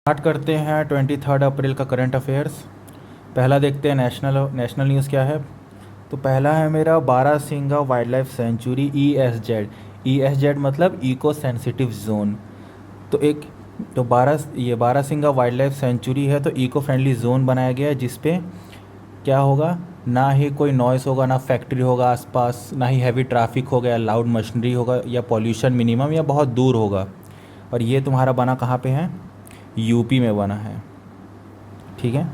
Start करते हैं 23 अप्रैल का करंट अफेयर्स। पहला देखते हैं नेशनल न्यूज़ क्या है। तो पहला है मेरा barasingha wild life sanctuary ESZ मतलब इको सेंसिटिव जोन। तो बारासिंगा वाइल्ड लाइफ सेंचुरी है, तो इको फ्रेंडली जोन बनाया गया है जिसपे क्या होगा, ना ही कोई नॉइस होगा, ना फैक्ट्री होगा आसपास, ना ही हैवी ट्रैफिक होगा या लाउड मशीनरी होगा या पॉल्यूशन मिनिमम या बहुत दूर होगा। और ये तुम्हारा बना कहाँ पे है, यूपी में बना है, ठीक है,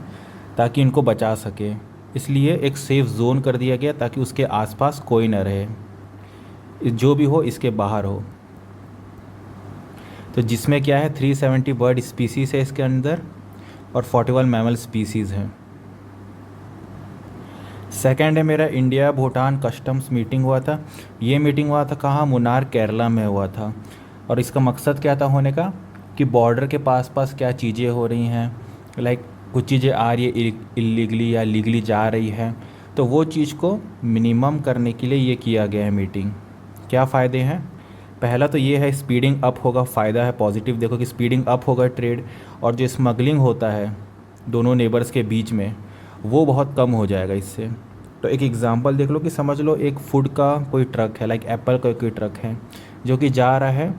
ताकि इनको बचा सके। इसलिए एक सेफ़ ज़ोन कर दिया गया ताकि उसके आसपास कोई ना रहे, जो भी हो इसके बाहर हो। तो जिसमें क्या है 370 बर्ड स्पीसीज़ है इसके अंदर और 41 मैमल स्पीसीज़ हैं। सेकंड है मेरा इंडिया भूटान कस्टम्स मीटिंग हुआ था। ये मीटिंग हुआ था कहाँ, मुन्नार केरला में हुआ था। और इसका मकसद क्या था होने का, कि बॉर्डर के पास पास क्या चीज़ें हो रही हैं, लाइक कुछ चीज़ें आ रही है इलीगली या लीगली जा रही है, तो वो चीज़ को मिनिमम करने के लिए ये किया गया है मीटिंग। क्या फ़ायदे हैं, पहला तो ये है स्पीडिंग अप होगा, फ़ायदा है पॉजिटिव, देखो कि स्पीडिंग अप होगा ट्रेड, और जो स्मगलिंग होता है दोनों नेबर्स के बीच में वो बहुत कम हो जाएगा इससे। तो एक एग्ज़ाम्पल देख लो कि समझ लो एक फूड का कोई ट्रक है, लाइक एप्पल का कोई ट्रक है जो कि जा रहा है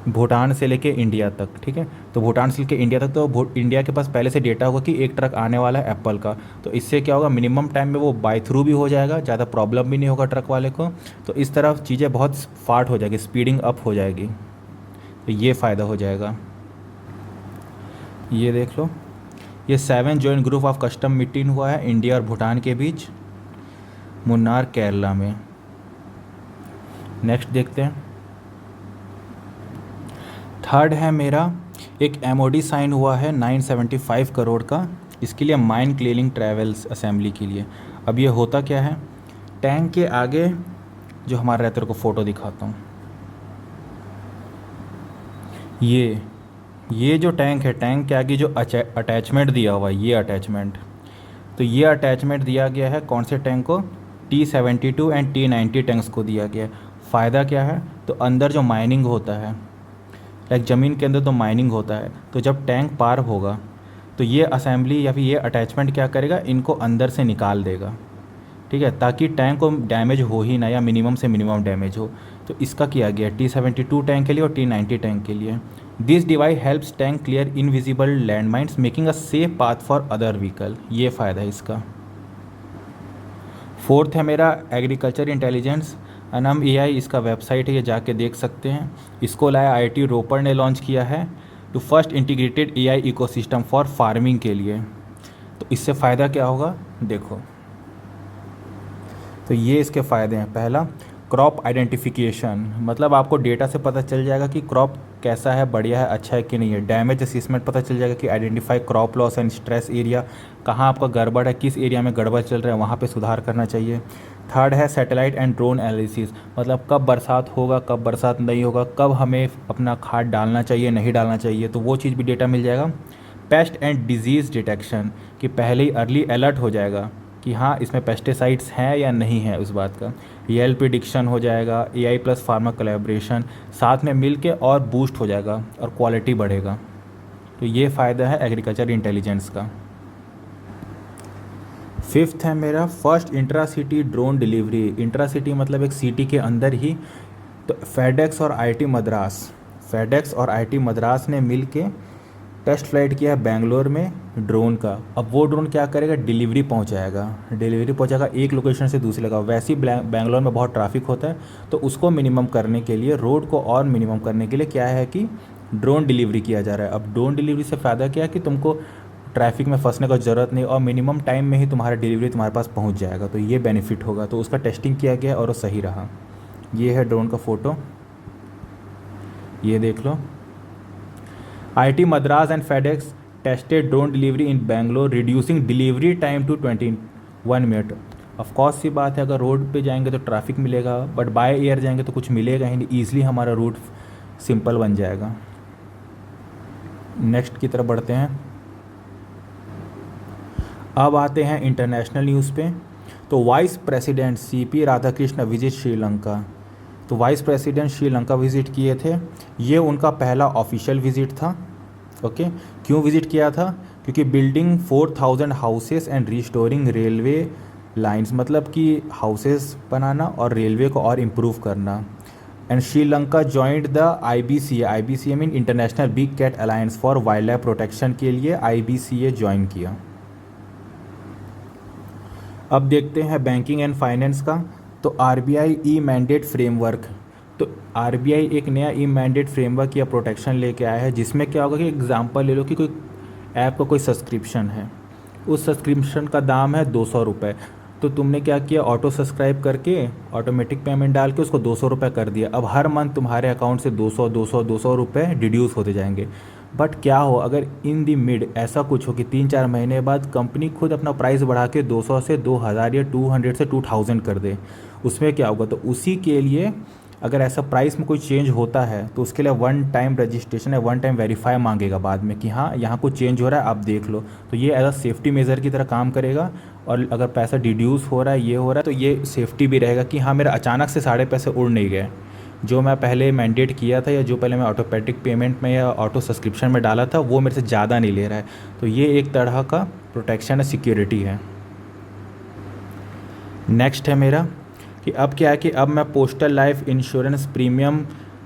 भूटान से लेके इंडिया तक, ठीक है। तो भूटान से लेके इंडिया तक, तो इंडिया के पास पहले से डेटा होगा कि एक ट्रक आने वाला है एप्पल का। तो इससे क्या होगा, मिनिमम टाइम में वो बाय थ्रू भी हो जाएगा, ज़्यादा प्रॉब्लम भी नहीं होगा ट्रक वाले को। तो इस तरह चीज़ें बहुत फाट हो जाएगी, स्पीडिंग अप हो जाएगी, तो ये फ़ायदा हो जाएगा। ये देख लो, ये 7 joint group of custom meeting हुआ है इंडिया और भूटान के बीच, मुन्नार केरला में। नेक्स्ट देखते हैं, थर्ड है मेरा एक MOD साइन हुआ है 975 करोड़ का, इसके लिए माइन क्लियरिंग ट्रैवल्स असेंबली के लिए। अब ये होता क्या है, टैंक के आगे जो हमारा रहता है, को फ़ोटो दिखाता हूँ। ये जो टैंक है, टैंक के आगे जो अटैचमेंट दिया हुआ है, ये अटैचमेंट, तो ये अटैचमेंट दिया गया है कौन से टैंक को, T72 एंड T90 टैंक्स को दिया गया है। फ़ायदा क्या है, तो अंदर जो माइनिंग होता है, लाइक ज़मीन के अंदर तो माइनिंग होता है, तो जब टैंक पार होगा तो ये असेंबली या फिर ये अटैचमेंट क्या करेगा, इनको अंदर से निकाल देगा, ठीक है, ताकि टैंक को डैमेज हो ही ना, या मिनिमम से मिनिमम डैमेज हो। तो इसका किया गया T72 टैंक के लिए और T90 टैंक के लिए। This device helps tank clear invisible landmines making a safe path for other vehicle, ये फ़ायदा है इसका। फोर्थ है मेरा एग्रीकल्चर इंटेलिजेंस, अनम AI इसका वेबसाइट है, ये जाके देख सकते हैं। इसको लाया IIT रोपड़ ने लॉन्च किया है, to first integrated AI ecosystem for farming के लिए। तो इससे फ़ायदा क्या होगा, देखो, तो ये इसके फ़ायदे हैं। पहला, क्रॉप आइडेंटिफिकेशन, मतलब आपको डेटा से पता चल जाएगा कि क्रॉप कैसा है, बढ़िया है, अच्छा है कि नहीं है। डैमेज असेसमेंट पता चल जाएगा कि identify crop loss and stress area, कहाँ आपका गड़बड़ है, किस एरिया में गड़बड़ चल रहा है, वहाँ पे सुधार करना चाहिए। थर्ड है सैटेलाइट एंड ड्रोन एनालिसिस, मतलब कब बरसात होगा, कब बरसात नहीं होगा, कब हमें अपना खाद डालना चाहिए, नहीं डालना चाहिए, तो वो चीज़ भी डेटा मिल जाएगा। पेस्ट एंड डिजीज़ डिटेक्शन, कि पहले ही अर्ली अलर्ट हो जाएगा कि हाँ इसमें पेस्टिसाइड्स हैं या नहीं है उस बात का। रियल प्रिडिक्शन हो जाएगा, AI प्लस फार्मा कोलैबोरेशन साथ में मिल के और बूस्ट हो जाएगा और क्वालिटी बढ़ेगा। तो ये फ़ायदा है एग्रीकल्चर इंटेलिजेंस का। फिफ्थ है मेरा first intra city drone delivery. Intra city मतलब एक सिटी के अंदर ही। तो फेडेक्स और IT मद्रास ने मिल के टेस्ट फ्लाइट किया है बेंगलोर में ड्रोन का। अब वो ड्रोन क्या करेगा, डिलीवरी पहुंचाएगा एक लोकेशन से दूसरी जगह। वैसे ही बेंगलोर में बहुत ट्रैफिक होता है, तो उसको मिनिमम करने के लिए, रोड को और मिनिमम करने के लिए क्या है कि ड्रोन डिलीवरी किया जा रहा है। अब ड्रोन डिलीवरी से फ़ायदा क्या है कि तुमको ट्रैफिक में फंसने का ज़रूरत नहीं और मिनिमम टाइम में ही तुम्हारा डिलीवरी तुम्हारे पास पहुँच जाएगा, तो ये बेनिफिट होगा। तो उसका टेस्टिंग किया गया और वो सही रहा। ये है ड्रोन का फ़ोटो, ये देख लो। IT Madras and FedEx tested drone delivery in Bangalore reducing delivery time to 21 minute. Of course सी बात है, अगर रोड पे जाएंगे तो ट्रैफिक मिलेगा, बट बाय एयर जाएंगे तो कुछ मिलेगा ही नहीं, ईजिली हमारा रूट सिंपल बन जाएगा। नेक्स्ट की तरफ बढ़ते हैं। अब आते हैं इंटरनेशनल न्यूज़ पे। तो vice president CP Radhakrishna visit Sri Lanka. तो वाइस प्रेसिडेंट श्रीलंका विज़िट किए थे, ये उनका पहला ऑफिशियल विज़िट था ओके, क्यों विज़िट किया था? क्योंकि building 4000 houses and restoring railway lines, मतलब कि हाउसेस बनाना और रेलवे को और इम्प्रूव करना। And Sri Lanka joined the IBCA, IBCA mean international big cat alliance for wildlife protection के लिए IBCA ज्वाइन किया। अब देखते हैं बैंकिंग एंड फाइनेंस का। तो RBI ई मैंडेट फ्रेमवर्क, तो RBI एक नया ई मैंडेट फ्रेमवर्क या प्रोटेक्शन लेके आया है, जिसमें क्या होगा कि एग्जांपल ले लो कि कोई ऐप का कोई सब्सक्रिप्शन है, उस सब्सक्रिप्शन का दाम है 200 रुपये, तो तुमने क्या किया, ऑटो सब्सक्राइब करके ऑटोमेटिक पेमेंट डाल के उसको 200 रुपये कर दिया। अब हर मंथ तुम्हारे अकाउंट से 200 रुपये डिड्यूस होते जाएंगे। बट क्या हो अगर इन दी मिड ऐसा कुछ हो कि 3-4 महीने बाद कंपनी खुद अपना प्राइस बढ़ा के 200 से 2000 या 200 से 2000 कर दे, उसमें क्या होगा? तो उसी के लिए अगर ऐसा प्राइस में कोई चेंज होता है तो उसके लिए वन टाइम रजिस्ट्रेशन या वन टाइम वेरीफाई मांगेगा बाद में कि हाँ यहाँ कुछ चेंज हो रहा है, आप देख लो। तो ये एज अ सेफ्टी मेज़र की तरह काम करेगा। और अगर पैसा डिड्यूस हो रहा है, ये हो रहा है, तो ये सेफ्टी भी रहेगा कि हाँ मेरा अचानक से सारे पैसे उड़ नहीं गए। जो मैं पहले मैंडेट किया था या जो पहले मैं ऑटोमेटिक पेमेंट में या ऑटो सब्सक्रिप्शन में डाला था, वो मेरे से ज़्यादा नहीं ले रहा है। तो ये एक तरह का प्रोटेक्शन है, सिक्योरिटी है। नेक्स्ट है मेरा कि अब क्या है कि अब मैं पोस्टल लाइफ इंश्योरेंस प्रीमियम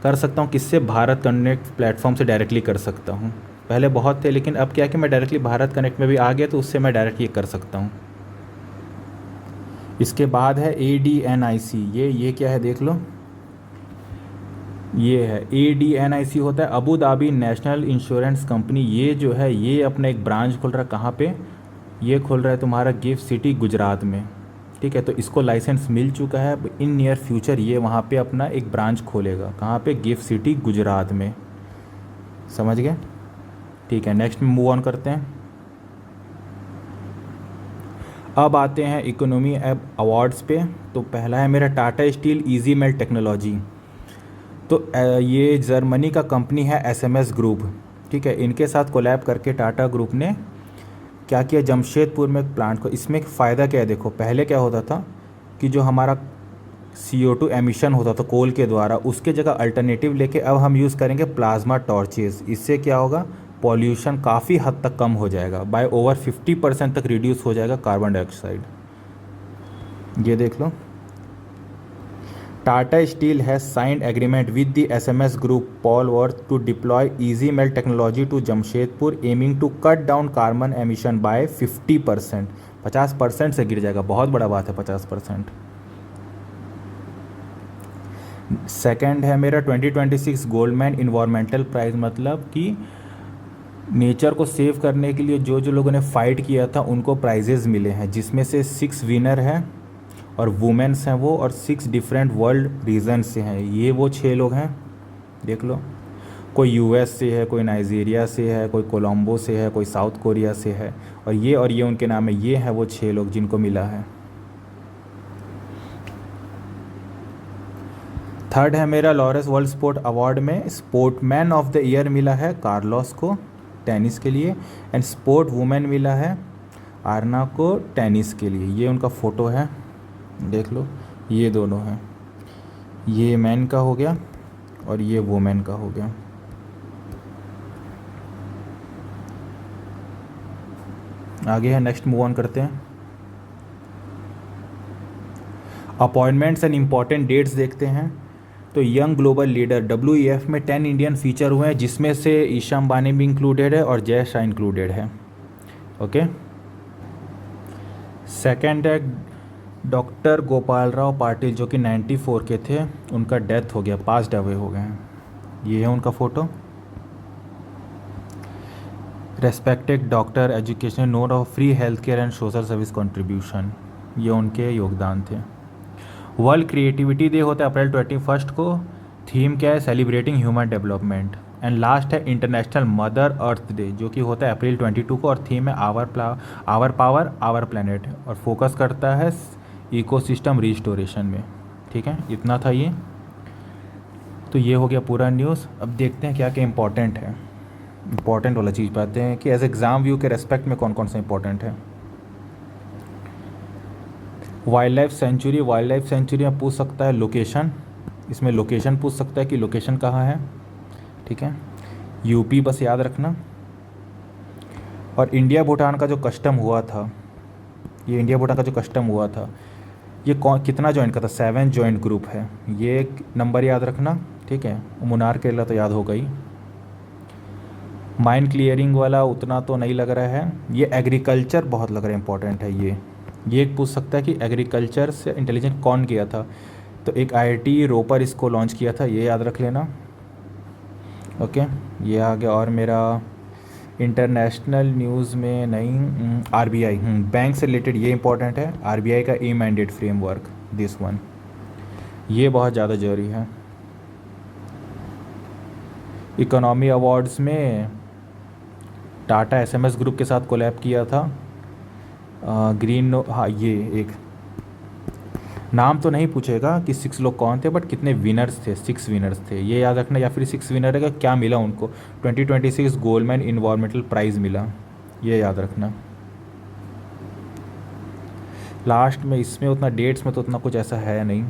कर सकता हूँ किससे? भारत कनेक्ट प्लेटफॉर्म से डायरेक्टली कर सकता हूँ। पहले बहुत थे, लेकिन अब क्या है कि मैं डायरेक्टली भारत कनेक्ट में भी आ गया, तो उससे मैं डायरेक्ट ये कर सकता हूँ। इसके बाद है ADNIC, ये क्या है देख लो, ये है ADNIC, होता है Abu Dhabi national insurance company. ये जो है ये अपना एक ब्रांच खोल रहा है, कहाँ पे? ये खोल रहा है तुम्हारा गिफ्ट सिटी गुजरात में, ठीक है। तो इसको लाइसेंस मिल चुका है, इन नियर फ्यूचर ये वहाँ पे अपना एक ब्रांच खोलेगा। कहाँ पे? गिफ्ट सिटी गुजरात में, समझ गए? ठीक है, नेक्स्ट में मूव ऑन करते हैं। अब आते हैं इकोनॉमी अवार्ड्स पे। तो पहला है मेरा Tata steel easy melt technology. तो ये जर्मनी का कंपनी है SMS ग्रुप, ठीक है। इनके साथ कोलैब करके टाटा ग्रुप ने क्या किया, जमशेदपुर में एक प्लांट को। इसमें फ़ायदा क्या है देखो, पहले क्या होता था कि जो हमारा CO2 एमिशन होता था कोल के द्वारा, उसके जगह अल्टरनेटिव लेके अब हम यूज़ करेंगे प्लाज्मा टॉर्चेस। इससे क्या होगा, पॉल्यूशन काफ़ी हद तक कम हो जाएगा, बाय ओवर 50% तक रिड्यूस हो जाएगा कार्बन डाइऑक्साइड। ये देख लो, Tata Steel has signed agreement with the SMS group Paul Wurth to deploy easy melt technology to Jamshedpur, aiming to cut down carbon emission by 50%। 50% से गिर जाएगा, बहुत बड़ा बात है 50%। सेकेंड है मेरा 2026 गोल्डमैन इन्वायरमेंटल प्राइज़, मतलब कि नेचर को सेव करने के लिए जो जो लोगों ने फ़ाइट किया था उनको प्राइजेज़ मिले हैं, जिसमें से 6 विनर हैं और वुमेन्स हैं वो, और 6 डिफरेंट वर्ल्ड रीजन से हैं। ये वो 6 लोग हैं, देख लो। कोई US से है, कोई नाइजीरिया से है, कोई कोलंबो से है, कोई साउथ कोरिया से है, और ये उनके नाम है। ये हैं वो 6 लोग जिनको मिला है। थर्ड है मेरा लॉरेंस वर्ल्ड स्पोर्ट अवार्ड में स्पोर्टमैन ऑफ द ईयर मिला है कार्लोस को टेनिस के लिए, एंड स्पोर्ट वुमेन मिला है आर्ना को टेनिस के लिए। ये उनका फ़ोटो है, देख लो, ये दोनों हैं, ये मैन का हो गया और ये वुमेन का हो गया। आगे है, नेक्स्ट मूव ऑन करते हैं। अपॉइंटमेंट्स एंड इम्पॉर्टेंट डेट्स देखते हैं। तो यंग ग्लोबल लीडर WEF में 10 इंडियन फीचर हुए हैं, जिसमें से ईशा अंबानी भी इंक्लूडेड है और जय शाह इंक्लूडेड है। ओके, सेकेंड है डॉक्टर गोपाल राव पाटिल, जो कि 94 के थे, उनका डेथ हो गया, पास्ट अवे हो गए हैं। ये है उनका photo. Respected doctor education note of free health care and social service contribution, ये उनके योगदान थे। वर्ल्ड क्रिएटिविटी डे होता है अप्रैल 21 को। थीम क्या है, celebrating human development. And last है इंटरनेशनल मदर अर्थ डे, जो कि होता है अप्रैल 22 को, और थीम है आवर पावर आवर प्लैनेट, और फोकस करता है इकोसिस्टम रिस्टोरेशन में। ठीक है, इतना था ये। तो ये हो गया पूरा न्यूज़। अब देखते हैं क्या क्या इंपॉर्टेंट है। इंपॉर्टेंट वाला चीज़ पाते हैं कि एज एग्ज़ाम व्यू के रेस्पेक्ट में कौन कौन सा इंपॉर्टेंट है। वाइल्ड लाइफ सेंचुरी में पूछ सकता है लोकेशन, इसमें लोकेशन पूछ सकता है कि लोकेशन कहाँ है। ठीक है, यूपी बस याद रखना। और इंडिया भूटान का जो कस्टम हुआ था, ये इंडिया भूटान का जो कस्टम हुआ था, ये कौन कितना जॉइंट का था? 7 जॉइंट ग्रुप है। ये एक नंबर याद रखना, ठीक है। मुनार केरला तो याद हो गई। माइन क्लियरिंग वाला उतना तो नहीं लग रहा है। ये एग्रीकल्चर बहुत लग रहा है, इंपॉर्टेंट है ये एक पूछ सकता है कि एग्रीकल्चर से इंटेलिजेंट कौन किया था, तो एक आईआईटी रोपर इसको लॉन्च किया था, ये याद रख लेना। ओके, ये आ गया। और मेरा इंटरनेशनल न्यूज़ में नहीं, आरबीआई, बैंक से रिलेटेड ये इंपॉर्टेंट है। आरबीआई का e mandate framework, this one, ये बहुत ज़्यादा ज़रूरी है। इकोनॉमी अवार्ड्स में टाटा एसएमएस ग्रुप के साथ कोलैब किया था। हाँ, ये एक नाम तो नहीं पूछेगा कि 6 लोग कौन थे, बट कितने विनर्स थे, 6 विनर्स थे, ये याद रखना। या फिर 6 विनर का क्या मिला उनको, 2026 गोल्डमैन इन्वायरमेंटल प्राइज़ मिला, ये याद रखना। लास्ट में इसमें उतना डेट्स में तो उतना कुछ ऐसा है नहीं,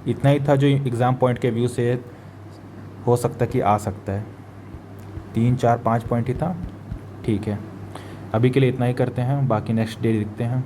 इतना ही था जो एग्ज़ाम पॉइंट के व्यू से हो सकता है कि आ सकता है। 3 4 5 पॉइंट ही था, ठीक है। अभी के लिए इतना ही करते हैं, बाकी नेक्स्ट डे देखते हैं।